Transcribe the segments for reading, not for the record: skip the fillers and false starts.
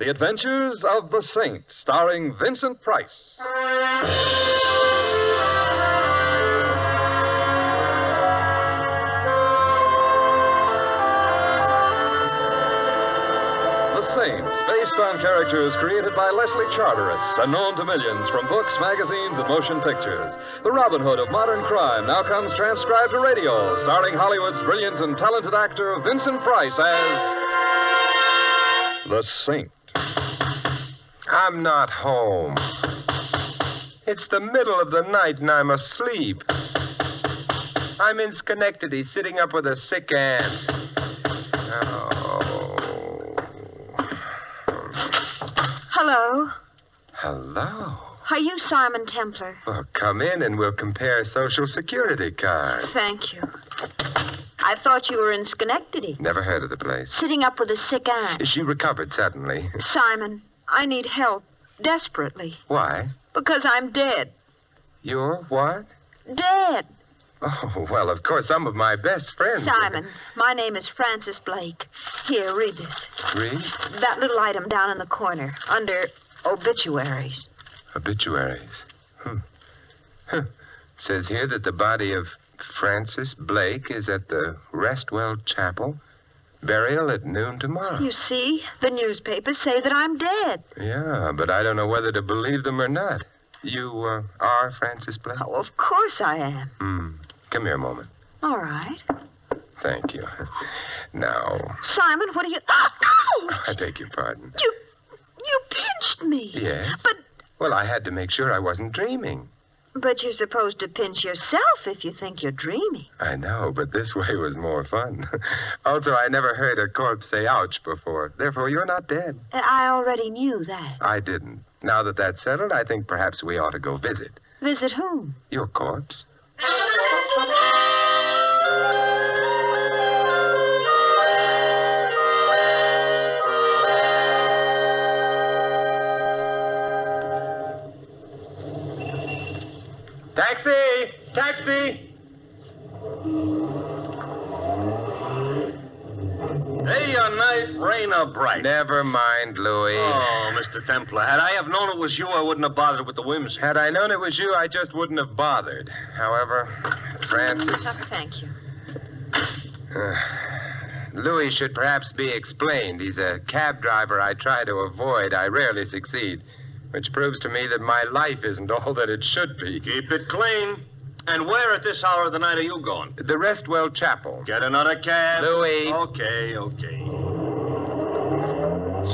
The Adventures of the Saint, starring Vincent Price. Saints, based on characters created by Leslie Charteris and known to millions from books, magazines, and motion pictures. The Robin Hood of modern crime now comes transcribed to radio, starring Hollywood's brilliant and talented actor Vincent Price as the Saint. I'm not home. It's the middle of the night and I'm asleep. I'm in Schenectady, sitting up with a sick aunt. Hello. Hello. Are you Simon Templar? Well, come in and we'll compare Social Security cards. Thank you. I thought you were in Schenectady. Never heard of the place. Sitting up with a sick aunt. She recovered suddenly. Simon, I need help. Desperately. Why? Because I'm dead. You're what? Dead. Oh, well, of course, some of my best friends. Simon, my name is Frances Blake. Here, read this. Read? That little item down in the corner, under obituaries. Obituaries? Says here that the body of Frances Blake is at the Restwell Chapel. Burial at noon tomorrow. You see, the newspapers say that I'm dead. Yeah, but I don't know whether to believe them or not. You are Frances Blake? Oh, of course I am. Come here a moment. All right. Thank you. Now... Simon, what are you... Ouch! I beg your pardon. You pinched me. Yes? But... Well, I had to make sure I wasn't dreaming. But you're supposed to pinch yourself if you think you're dreaming. I know, but this way was more fun. Also, I never heard a corpse say ouch before. Therefore, you're not dead. I already knew that. I didn't. Now that that's settled, I think perhaps we ought to go visit. Visit whom? Your corpse. Taxi! Taxi! Day or night, rain or bright. Never mind, Louis. Oh, Mr. Templar, had I have known it was you, I wouldn't have bothered with the whimsy. Had I known it was you, I just wouldn't have bothered. However, Francis... Oh, thank you. Louis should perhaps be explained. He's a cab driver I try to avoid. I rarely succeed. Which proves to me that my life isn't all that it should be. Keep it clean. And where at this hour of the night are you going? The Restwell Chapel. Get another cab. Louis. Okay.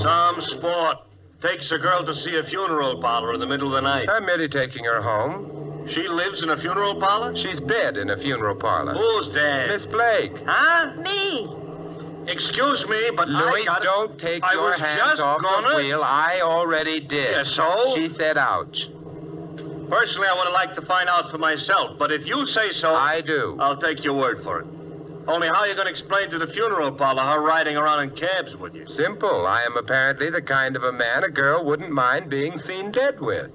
Some sport. Takes a girl to see a funeral parlor in the middle of the night. I'm merely taking her home. She lives in a funeral parlor? She's dead in a funeral parlor. Who's dead? Miss Blake. Huh? Me. Excuse me, but Louis, don't take I your was hands just off gonna... the wheel. I already did. Yeah, so? She said ouch. Personally, I would have liked to find out for myself, but if you say so... I do. I'll take your word for it. Only how are you going to explain to the funeral parlor her riding around in cabs with you? Simple. I am apparently the kind of a man a girl wouldn't mind being seen dead with.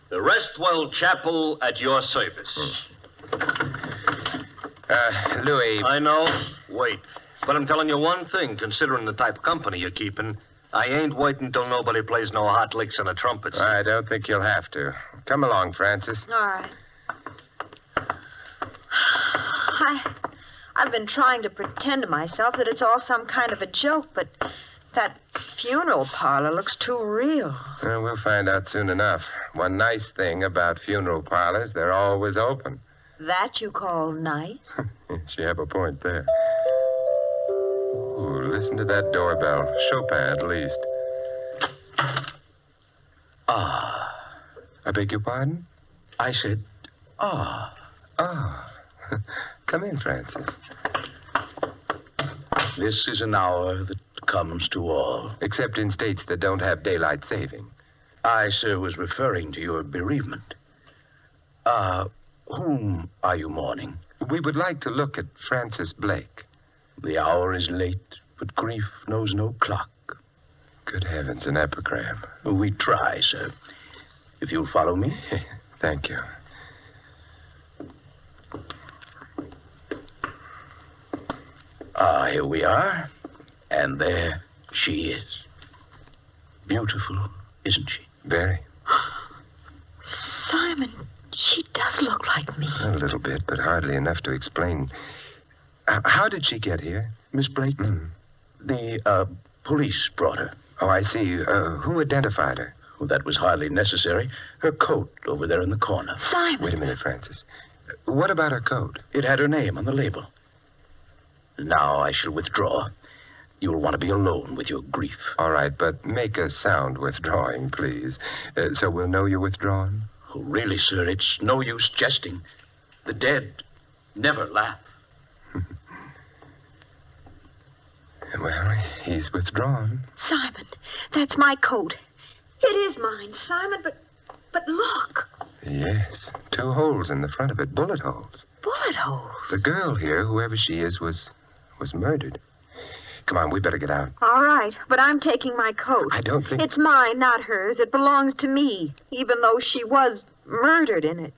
The Restwell Chapel at your service. Louis. I know. Wait. But I'm telling you one thing, considering the type of company you're keeping. I ain't waiting till nobody plays no hot licks on the trumpets. I don't think you'll have to. Come along, Francis. All right. I've been trying to pretend to myself that it's all some kind of a joke, but that funeral parlor looks too real. Well, we'll find out soon enough. One nice thing about funeral parlors, they're always open. That you call nice? She have a point there. Ooh, listen to that doorbell. Chopin, at least. Ah. I beg your pardon? I said, ah. Ah. Come in, Francis. This is an hour that comes to all. Except in states that don't have daylight saving. I, sir, was referring to your bereavement. Whom are you mourning? We would like to look at Frances Blake. The hour is late, but grief knows no clock. Good heavens, an epigram. We try, sir. If you'll follow me. Thank you. Here we are. And there she is. Beautiful, isn't she? Very. Simon, she does look like me. A little bit, but hardly enough to explain. How did she get here? Miss Blakeman? The police brought her. Oh, I see. Who identified her? Well, that was hardly necessary. Her coat over there in the corner. Simon. Wait a minute, Francis. What about her coat? It had her name on the label. Now I shall withdraw. You'll want to be alone with your grief. All right, but make a sound withdrawing, please. So we'll know you're withdrawn. Oh, really, sir, it's no use jesting. The dead never laugh. Well, he's withdrawn. Simon, that's my coat. It is mine, Simon, but look. Yes, 2 holes in the front of it, bullet holes. Bullet holes? The girl here, whoever she is, was murdered. Come on, we better get out. All right, but I'm taking my coat. I don't think... It's mine, not hers. It belongs to me, even though she was murdered in it.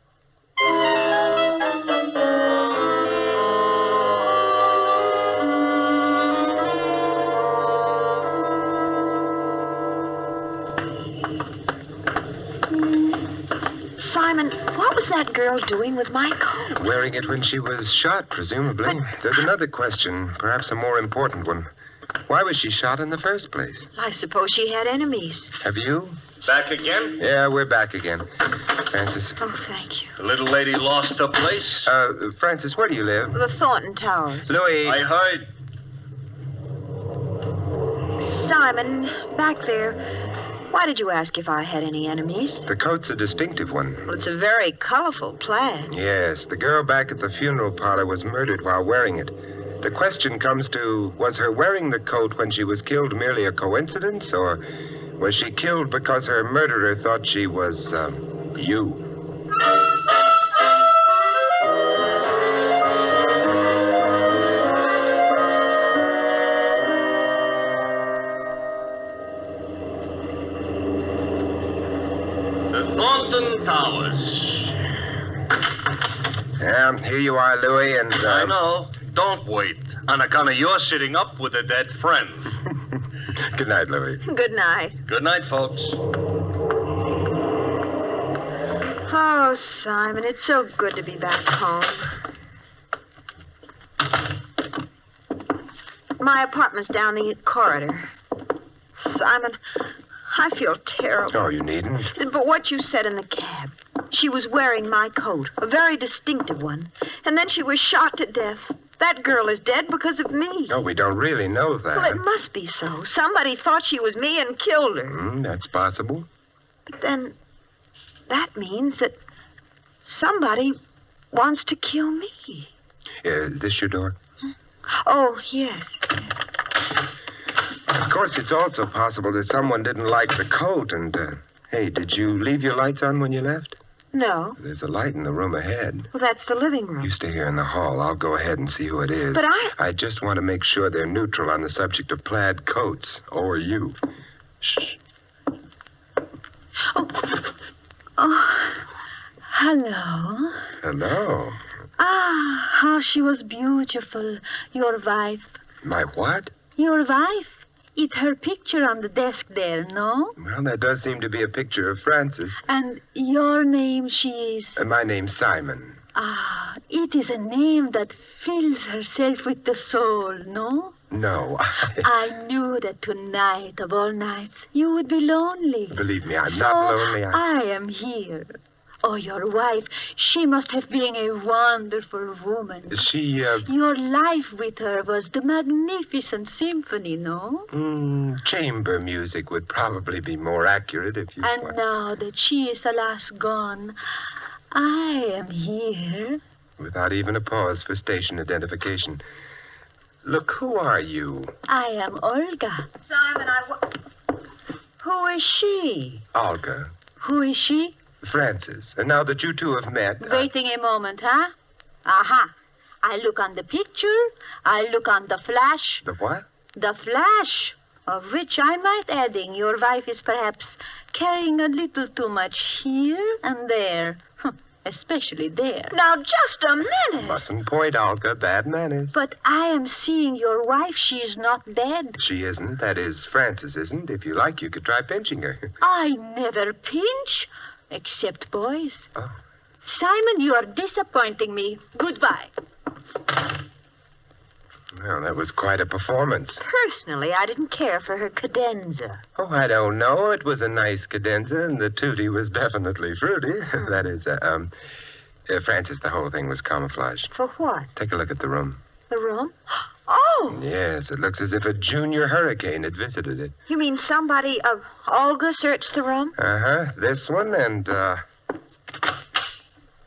Simon, what was that girl doing with my coat? Wearing it when she was shot, presumably. There's another question, perhaps a more important one. Why was she shot in the first place? I suppose she had enemies. Have you? Back again? Yeah, we're back again. Francis. Oh, thank you. The little lady lost her place? Francis, where do you live? The Thornton Towers. Louis. I heard. Simon, back there, why did you ask if I had any enemies? The coat's a distinctive one. Well, it's a very colorful plaid. Yes, the girl back at the funeral parlor was murdered while wearing it. The question comes to, was her wearing the coat when she was killed merely a coincidence, or was she killed because her murderer thought she was, you? The Thornton Towers. Yeah, here you are, Louis, and... I know. Don't wait. On account of your sitting up with a dead friend. Good night, Louis. Good night. Good night, folks. Oh, Simon, it's so good to be back home. My apartment's down the corridor. Simon, I feel terrible. Oh, you needn't. But what you said in the cab. She was wearing my coat, a very distinctive one. And then she was shot to death. That girl is dead because of me. No, we don't really know that. Well, it must be so. Somebody thought she was me and killed her. That's possible. But then that means that somebody wants to kill me. Is this your door? Oh, yes. Of course, it's also possible that someone didn't like the coat and, hey, did you leave your lights on when you left? No. There's a light in the room ahead. Well, that's the living room. You stay here in the hall. I'll go ahead and see who it is. But I just want to make sure they're neutral on the subject of plaid coats, or you. Shh. Oh, hello. Hello. Ah, how she was beautiful, your wife. My what? Your wife? It's her picture on the desk there, no? Well, that does seem to be a picture of Francis. And your name, she is? My name's Simon. Ah, it is a name that fills herself with the soul, no? No. I knew that tonight, of all nights, you would be lonely. Believe me, I'm not lonely. I am here. Oh, your wife, she must have been a wonderful woman. She, Your life with her was the magnificent symphony, no? Chamber music would probably be more accurate if you... And now that she is alas gone, I am here. Without even a pause for station identification. Look, who are you? I am Olga. Simon, Who is she? Olga. Who is she? Francis. And now that you two have met... Waiting a moment, huh? Aha. I look on the picture. I look on the flash. The what? The flash. Of which I might adding, your wife is perhaps carrying a little too much here and there. Especially there. Now, just a minute. Mustn't point, Olga. Bad manners. But I am seeing your wife. She is not dead. She isn't. That is, Frances isn't. If you like, you could try pinching her. I never pinch, except boys. Oh. Simon, you are disappointing me. Goodbye. Well, that was quite a performance. Personally, I didn't care for her cadenza. Oh, I don't know. It was a nice cadenza, and the tutti was definitely fruity. That is, Frances, the whole thing was camouflaged. For what? Take a look at the room. The room? Oh! Yes, it looks as if a junior hurricane had visited it. You mean somebody, Olga searched the room? Uh-huh. This one and,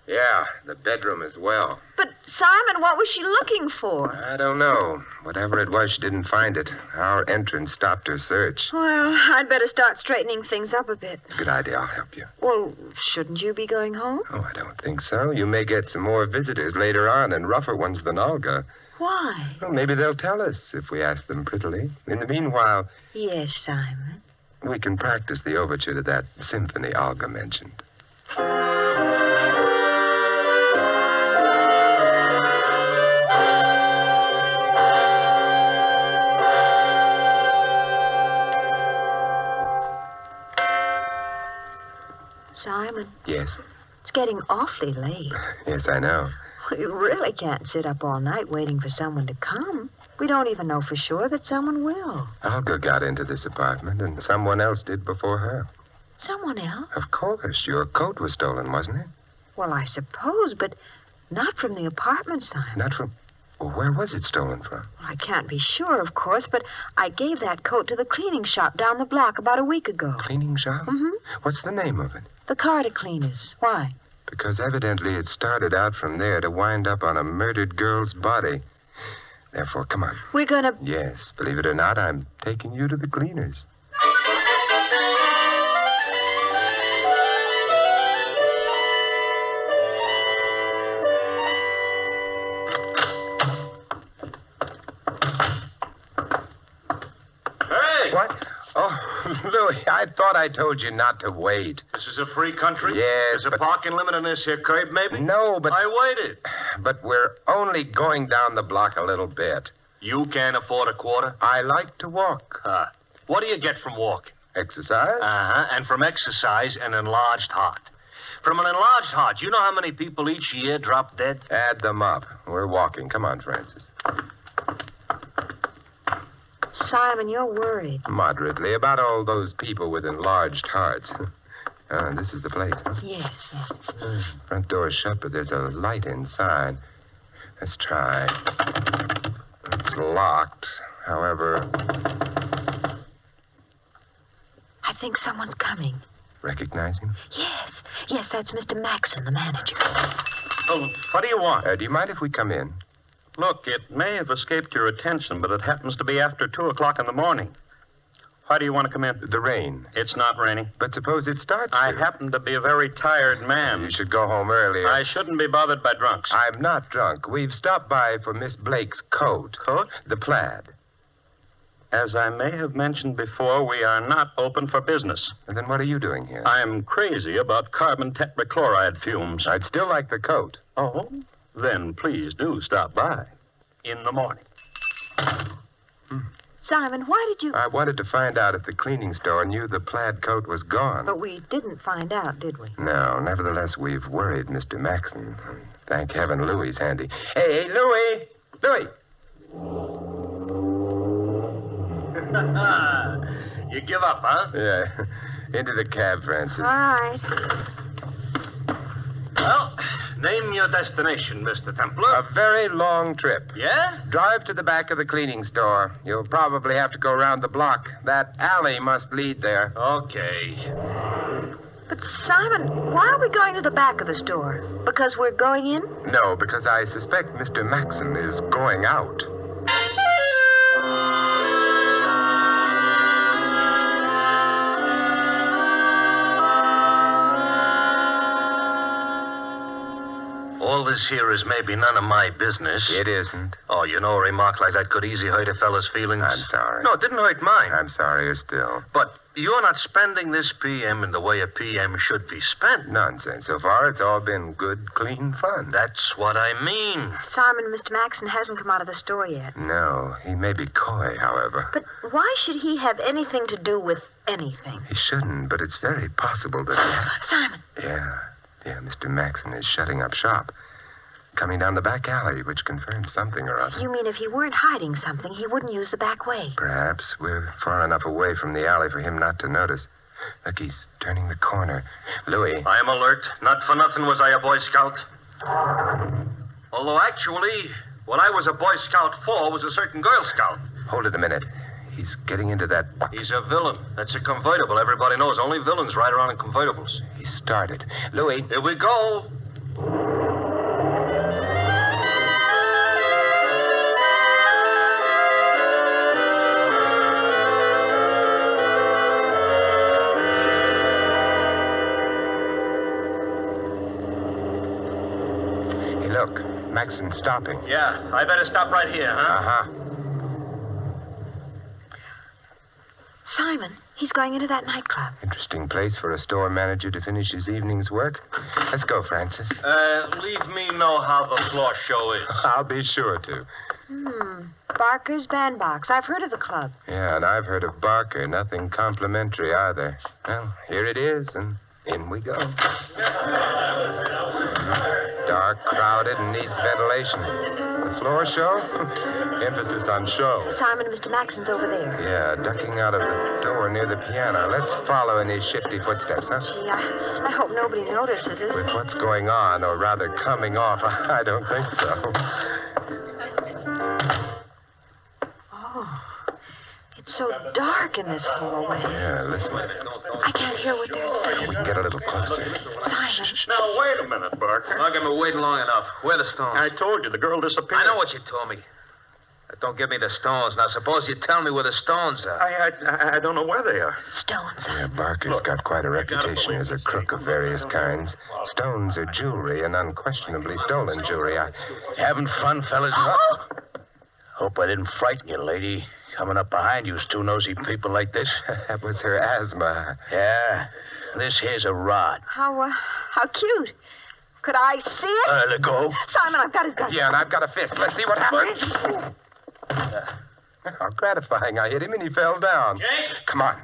yeah, the bedroom as well. But, Simon, what was she looking for? I don't know. Whatever it was, she didn't find it. Our entrance stopped her search. Well, I'd better start straightening things up a bit. It's a good idea. I'll help you. Well, shouldn't you be going home? Oh, I don't think so. You may get some more visitors later on, and rougher ones than Olga. Why? Well, maybe they'll tell us if we ask them prettily. In the meanwhile, Yes, Simon. we can practice the overture to that symphony Olga mentioned. Simon, Yes. it's getting awfully late. Yes, I know. We really can't sit up all night waiting for someone to come. We don't even know for sure that someone will. Olga got into this apartment, and someone else did before her. Someone else? Of course. Your coat was stolen, wasn't it? Well, I suppose, but not from the apartment, Simon. Not from... Well, where was it stolen from? Well, I can't be sure, of course, but I gave that coat to the cleaning shop down the block about a week ago. Cleaning shop? Mm-hmm. What's the name of it? The Carter Cleaners. Why? Because evidently it started out from there to wind up on a murdered girl's body. Therefore, come on. We're gonna... Yes, believe it or not, I'm taking you to the cleaners. Hey! What? Oh, Louis, I thought I told you not to wait. This is a free country? Yes, There's a but- parking limit on this here curb, maybe? No, but... I waited. But we're only going down the block a little bit. You can't afford a quarter? I like to walk. What do you get from walking? Exercise? Uh-huh. And from exercise, an enlarged heart. From an enlarged heart, you know how many people each year drop dead? Add them up. We're walking. Come on, Francis. Simon, you're worried. Moderately about all those people with enlarged hearts. This is the place, huh? Yes. Front door's shut, but there's a light inside. Let's try. It's locked. However, I think someone's coming. recognize him? Yes, that's Mr. Maxon, the manager. Oh, what do you want? Do you mind if we come in? Look, it may have escaped your attention, but it happens to be after 2 o'clock in the morning. Why do you want to come in? The rain. It's not raining. But suppose it starts I to. happen to be a very tired man. You should go home earlier. I shouldn't be bothered by drunks. I'm not drunk. We've stopped by for Miss Blake's coat. Coat? The plaid. As I may have mentioned before, we are not open for business. And then what are you doing here? I'm crazy about carbon tetrachloride fumes. I'd still like the coat. Oh? Then please do stop by in the morning. Simon, why did you... I wanted to find out if the cleaning store knew the plaid coat was gone. But we didn't find out, did we? No, nevertheless, we've worried Mr. Maxon. Thank heaven Louie's handy. Hey, Louie! Louie! You give up, huh? Yeah. Into the cab, Francis. All right. Well, name your destination, Mr. Templar. A very long trip. Yeah? Drive to the back of the cleaning store. You'll probably have to go around the block. That alley must lead there. Okay. But, Simon, why are we going to the back of the store? Because we're going in? No, because I suspect Mr. Maxon is going out. All all this here is maybe none of my business. It isn't. Oh, you know, a remark like that could easily hurt a fella's feelings. I'm sorry. No, it didn't hurt mine. I'm sorrier still. But you're not spending this PM in the way a PM should be spent. Nonsense. So far, it's all been good, clean fun. That's what I mean. Simon, Mr. Maxon hasn't come out of the store yet. No, he may be coy, however. But why should he have anything to do with anything? He shouldn't, but it's very possible that Simon. Yeah, Mr. Maxon is shutting up shop. Coming down the back alley, which confirms something or other. You mean if he weren't hiding something, he wouldn't use the back way? Perhaps. We're far enough away from the alley for him not to notice. Look, he's turning the corner. Louis. I am alert. Not for nothing was I a Boy Scout. Although, actually, what I was a Boy Scout for was a certain Girl Scout. Hold it a minute. He's getting into that... He's a villain. That's a convertible. Everybody knows only villains ride around in convertibles. He started. Louis. Here we go. Hey, look. Maxon's stopping. Yeah, I better stop right here, huh? Uh-huh. Simon, he's going into that nightclub. Interesting place for a store manager to finish his evening's work. Let's go, Francis. Leave me know how the floor show is. I'll be sure to. Barker's Bandbox. I've heard of the club. Yeah, and I've heard of Barker. Nothing complimentary either. Well, here it is, and in we go. Dark, crowded, and needs ventilation. The floor show? Emphasis on show. Simon, Mr. Maxon's over there. Yeah, ducking out of the door near the piano. Let's follow in his shifty footsteps, huh? Gee, I hope nobody notices us. With what's going on, or rather coming off, I don't think so. Oh, it's so dark in this hallway. Yeah, listen. I can't hear what they're saying. We can get a little closer. Simon. Now, wait a minute, Barker. I've been waiting long enough. Where are the stones? I told you, the girl disappeared. I know what you told me. Don't give me the stones. Now, suppose you tell me where the stones are. I don't know where they are. Stones. Yeah, Barker's got quite a reputation as a crook of various kinds. Stones are jewelry, and unquestionably stolen jewelry. Having fun, fellas? Hope I didn't frighten you, lady. Coming up behind you, two nosy people like this. That was her asthma. Yeah. This here's a rod. How cute. Could I see it? Let go. Simon, I've got his gun. Yeah, and I've got a fist. Let's see what happens. How gratifying. I hit him and he fell down. Jake? Come on.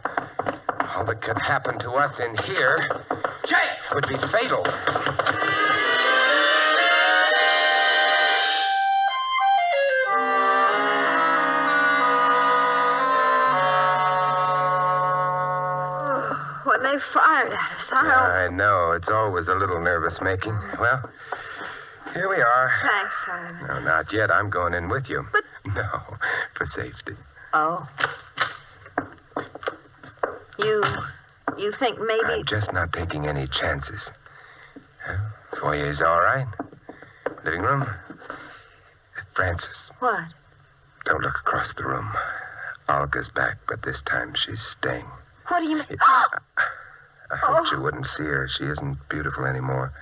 All that could happen to us in here Jake! would be fatal. When they fired at us, I know. It's always a little nervous-making. Well, here we are. Thanks, Simon. No, not yet. I'm going in with you. But... No, for safety. Oh. You think maybe... I'm just not taking any chances. Foyer's all right. Living room. Francis, What? don't look across the room. Olga's back, but this time she's staying. What do you mean? I hoped you wouldn't see her. She isn't beautiful anymore.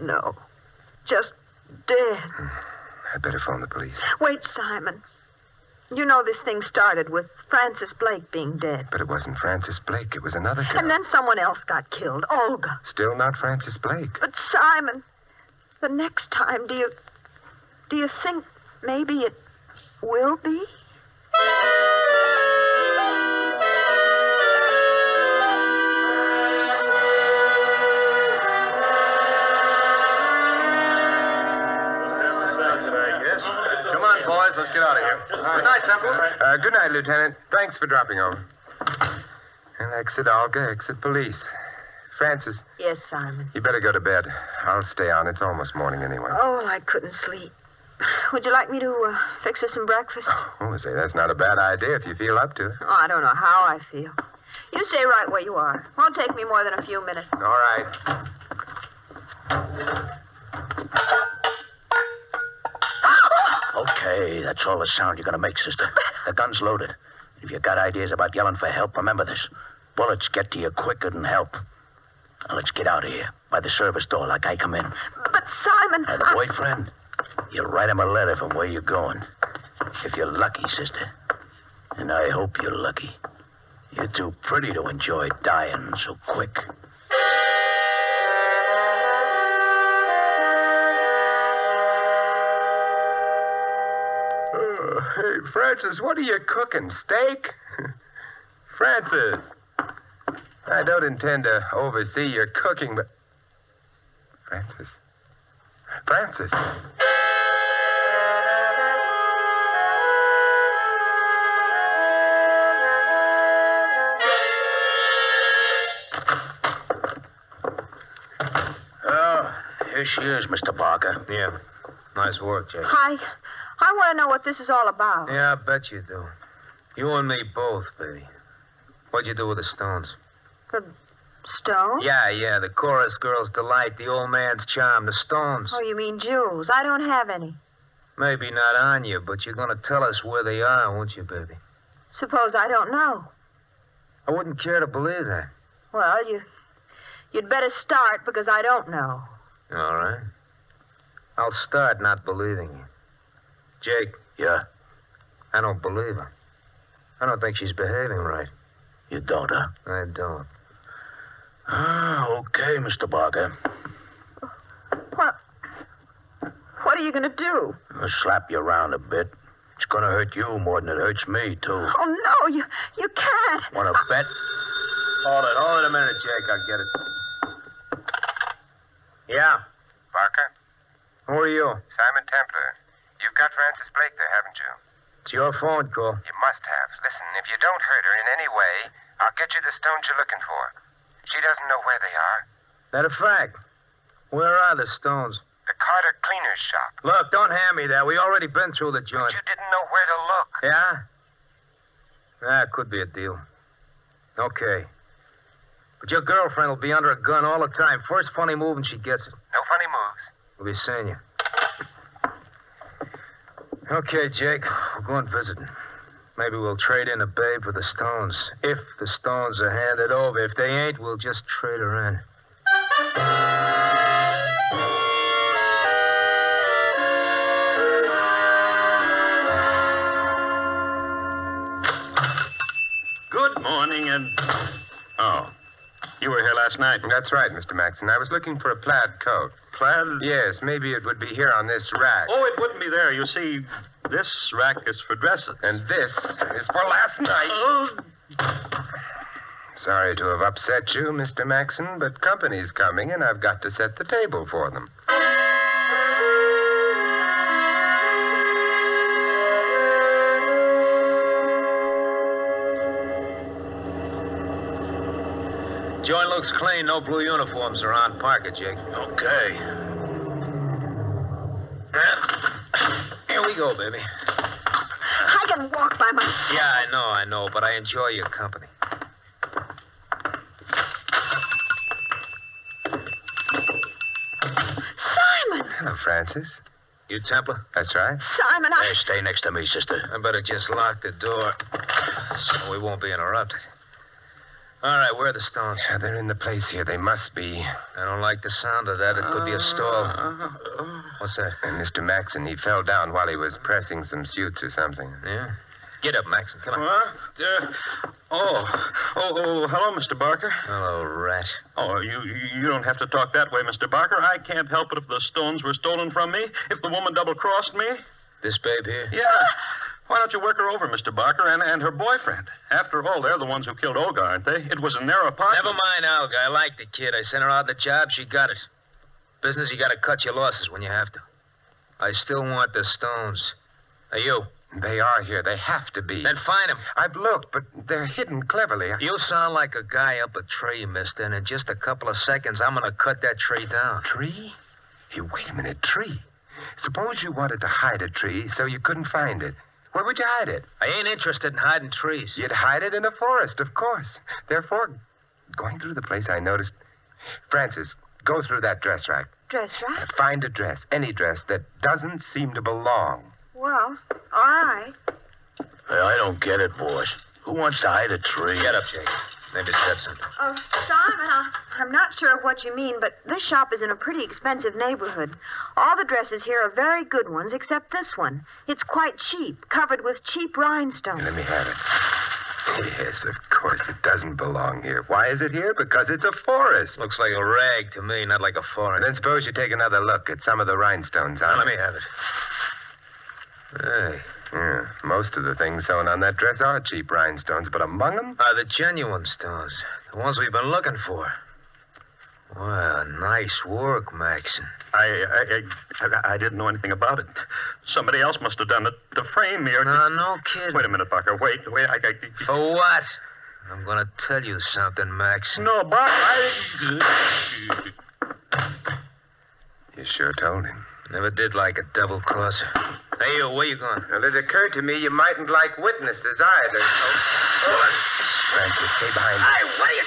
No. Just dead. I better phone the police. Wait, Simon. You know this thing started with Francis Blake being dead. But it wasn't Francis Blake. It was another girl. And then someone else got killed. Olga. Still not Francis Blake. But Simon, the next time, do you think maybe it will be? Boys, let's get out of here. Good night, Temple. Good night, Lieutenant. Thanks for dropping over. And exit Olga, exit police. Francis, Yes, Simon. you better go to bed. I'll stay on. It's almost morning anyway. Oh, well, I couldn't sleep. Would you like me to fix us some breakfast? Oh, say, that's not a bad idea if you feel up to it. Oh, I don't know how I feel. You stay right where you are. Won't take me more than a few minutes. All right. Okay, that's all the sound you're going to make, sister. The gun's loaded. If you got ideas about yelling for help, remember this. Bullets get to you quicker than help. Now, let's get out of here. By the service door, like I come in. But, Simon... The boyfriend? You write him a letter from where you're going. If you're lucky, sister. And I hope you're lucky. You're too pretty to enjoy dying so quick. Hey, Francis, what are you cooking? Steak? Francis. I don't intend to oversee your cooking, but... Francis. Francis. Oh, here she is, Mr. Barker. Yeah. Nice work, Jake. I want to know what this is all about. Yeah, I bet you do. You and me both, baby. What'd you do with the stones? The stone? Yeah, the chorus girl's delight, the old man's charm, the stones. Oh, you mean jewels. I don't have any. Maybe not on you, but you're gonna tell us where they are, won't you, baby? Suppose I don't know. I wouldn't care to believe that. Well, you'd better start because I don't know. All right. I'll start not believing you. Jake. Yeah? I don't believe her. I don't think she's behaving right. You don't, huh? I don't. Okay, Mr. Barker. What are you going to do? I'll slap you around a bit. It's going to hurt you more than it hurts me, too. Oh, no, you can't. Want to bet? Hold it a minute, Jake. I'll get it. Yeah. Barker? Who are you? Simon Templar. You've got Francis Blake there, haven't you? It's your phone call. You must have. Listen, if you don't hurt her in any way, I'll get you the stones you're looking for. She doesn't know where they are. Matter of fact, where are the stones? The Carter cleaner's shop. Look, don't hand me that. We already been through the joint. But you didn't know where to look. Yeah? That could be a deal. Okay. But your girlfriend will be under a gun all the time. First funny move and she gets it. No funny moves. We'll be seeing you. Okay, Jake. We're going visiting. Maybe we'll trade in a babe for the stones. If the stones are handed over. If they ain't, we'll just trade her in. Good morning, and... Oh. You were here last night. That's right, Mr. Maxon. I was looking for a plaid coat. Plaid? Yes, maybe it would be here on this rack. Oh, it wouldn't be there. You see, this rack is for dresses. And this is for last night. Sorry to have upset you, Mr. Maxon, but company's coming, and I've got to set the table for them. Joint looks clean. No blue uniforms around. Park it, Jake. Okay. Here we go, baby. I can walk by myself. Yeah, I know, but I enjoy your company. Simon! Hello, Francis. You Templar? That's right. Simon, Hey, stay next to me, sister. I better just lock the door so we won't be interrupted. All right, where are the stones? Yeah, they're in the place here. They must be. I don't like the sound of that. It could be a stall. What's that? And Mr. Maxon, he fell down while he was pressing some suits or something. Yeah? Get up, Max. Come on. Hello, Mr. Barker. Hello, rat. Oh, you don't have to talk that way, Mr. Barker. I can't help it if the stones were stolen from me, if the woman double-crossed me. This babe here? Yeah. Why don't you work her over, Mr. Barker, and her boyfriend? After all, they're the ones who killed Olga, aren't they? It was in their apartment. Never mind, Olga. I like the kid. I sent her out the job. She got it. Business, you got to cut your losses when you have to. I still want the stones. Now, you. They are here. They have to be. Then find them. I've looked, but they're hidden cleverly. You sound like a guy up a tree, mister, and in just a couple of seconds, I'm going to cut that tree down. Tree? Hey, wait a minute. Tree? Suppose you wanted to hide a tree so you couldn't find it. Where would you hide it? I ain't interested in hiding trees. You'd hide it in a forest, of course. Therefore, going through the place, I noticed... Francis, go through that dress rack. Dress rack? Find a dress, any dress, that doesn't seem to belong. Well, all right. Hey, I don't get it, boss. Who wants to hide a tree? Get up, Jake. Maybe it's got something. Oh, Simon, I'm not sure of what you mean, but this shop is in a pretty expensive neighborhood. All the dresses here are very good ones, except this one. It's quite cheap, covered with cheap rhinestones. Let me have it. Yes, of course, it doesn't belong here. Why is it here? Because it's a forest. Looks like a rag to me, not like a forest. Then suppose you take another look at some of the rhinestones on Now, it. let me have it. Hey. Yeah, most of the things sewn on that dress are cheap rhinestones, but among them... Are the genuine stones. The ones we've been looking for. Well, nice work, Maxon. I didn't know anything about it. Somebody else must have done it to frame me or... No kidding. Wait a minute, Barker. Wait. For what? I'm going to tell you something, Maxon. No, Barker, You sure told him. Never did like a double-crosser. Hey, you, where you going? Well, it occurred to me you mightn't like witnesses either. Francis, stay behind me. Hey, what are you...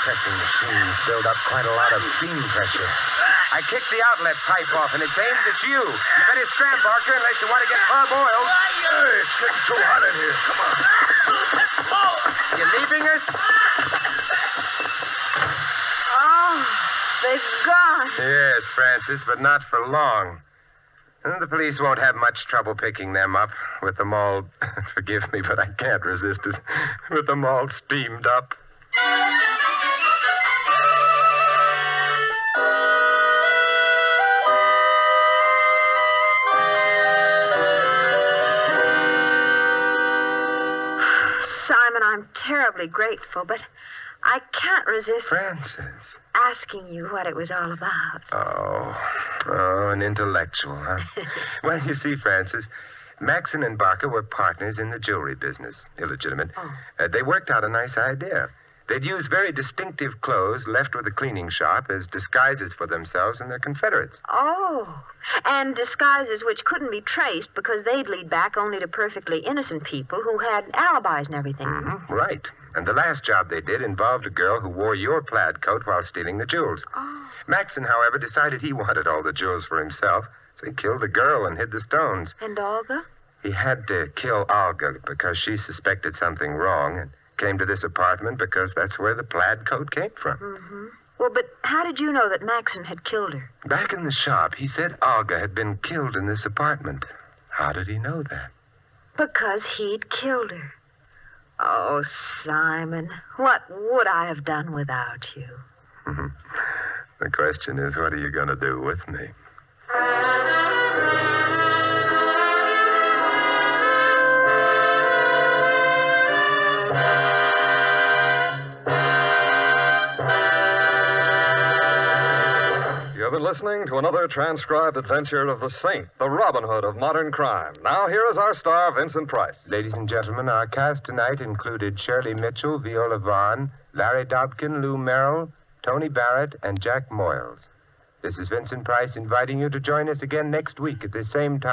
Pressing machines build up quite a lot of beam pressure. I kicked the outlet pipe off, and it's aimed at you. You better scram, Barker, unless you want to get parboiled. Hey, it's getting too hot in here. Come on. You leaving us? Oh, they've gone. Yes, Francis, but not for long. And the police won't have much trouble picking them up with them all, forgive me, but I can't resist it, with them all steamed up. Simon, I'm terribly grateful, but I can't resist Francis. asking you what it was all about. Oh, an intellectual, huh? Well, you see, Francis, Maxon and Barker were partners in the jewelry business, illegitimate. Oh. They worked out a nice idea. They'd use very distinctive clothes left with the cleaning shop as disguises for themselves and their confederates. Oh, and disguises which couldn't be traced because they'd lead back only to perfectly innocent people who had alibis and everything. Mm-hmm, right. And the last job they did involved a girl who wore your plaid coat while stealing the jewels. Oh. Maxon, however, decided he wanted all the jewels for himself, so he killed the girl and hid the stones. And Olga? He had to kill Olga because she suspected something wrong and came to this apartment because that's where the plaid coat came from. Mm-hmm. Well, but how did you know that Maxon had killed her? Back in the shop, he said Olga had been killed in this apartment. How did he know that? Because he'd killed her. Oh, Simon, what would I have done without you? The question is, what are you going to do with me? You have been listening to another transcribed adventure of the Saint, the Robin Hood of modern crime. Now, here is our star, Vincent Price. Ladies and gentlemen, our cast tonight included Shirley Mitchell, Viola Vaughn, Larry Dobkin, Lou Merrill, Tony Barrett, and Jack Moyles. This is Vincent Price inviting you to join us again next week at this same time.